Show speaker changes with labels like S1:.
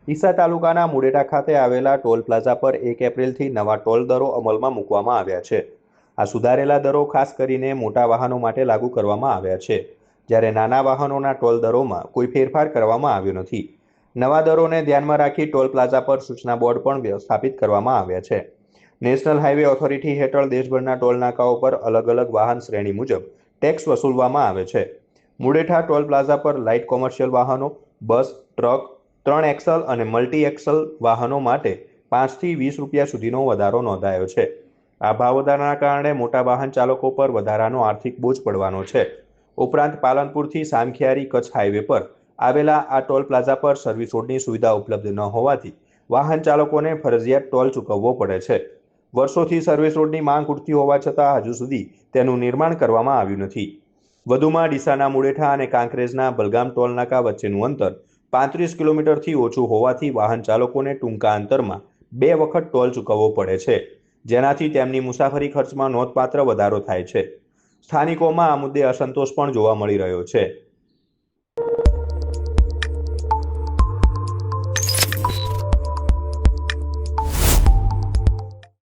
S1: ડીસા તાલુકાના મુડેટા ખાતે આવેલા ટોલ પ્લાઝા પર 1 એપ્રિલથી નવા ટોલ દરો અમલમાં મૂકવામાં આવ્યા છે। આ સુધારેલા દરો ખાસ કરીને મોટા વાહનો માટે લાગુ કરવામાં આવ્યા છે, જ્યારે નાના વાહનોના ટોલ દરોમાં કોઈ ફેરફાર કરવામાં આવ્યો નથી। નવા દરોને ધ્યાનમાં રાખી ટોલ પ્લાઝા પર સૂચના બોર્ડ પણ સ્થાપિત કરવામાં આવ્યા છે। નેશનલ હાઈવે ઓથોરિટી હેઠળ દેશભરના ટોલ નાકાઓ પર અલગ અલગ વાહન શ્રેણી મુજબ ટેક્સ વસૂલવામાં આવે છે। મુડેઠા ટોલ પ્લાઝા પર લાઇટ કોમર્શિયલ વાહનો, બસ, ટ્રક, 3 એક્સલ અને મલ્ટી એક્સલ વાહનો માટે 5 થી 20 રૂપિયા સુધીનો વધારો નોંધાયો છે। આ ભાવ વધારાના કારણે મોટા વાહન ચાલકો પર વધારાનો આર્થિક બોજ પડવાનો છે। ઉપરાંત પાલનપુરથી સામખિયારી કચ્છ હાઈવે પર આવેલા આ ટોલ પ્લાઝા પર સર્વિસ રોડની સુવિધા ઉપલબ્ધ ન હોવાથી વાહન ચાલકોને ફરજિયાત ટોલ ચૂકવવો પડે છે। વર્ષોથી સર્વિસ રોડની માંગ ઉઠતી હોવા છતાં હજુ સુધી તેનું નિર્માણ કરવામાં આવ્યું નથી। વધુમાં ડીસાના મુડેઠા અને કાંકરેજના બલગામ ટોલ નાકા વચ્ચેનું અંતર 35 કિલોમીટરથી ઓછું હોવાથી વાહન ચાલકોને ટૂંકા અંતરમાં 2 વખત ટોલ ચૂકવવો પડે છે, જેનાથી તેમની મુસાફરી ખર્ચમાં નોંધપાત્ર વધારો થાય છે। સ્થાનિકોમાં આ મુદ્દે અસંતોષ પણ જોવા મળી રહ્યો છે।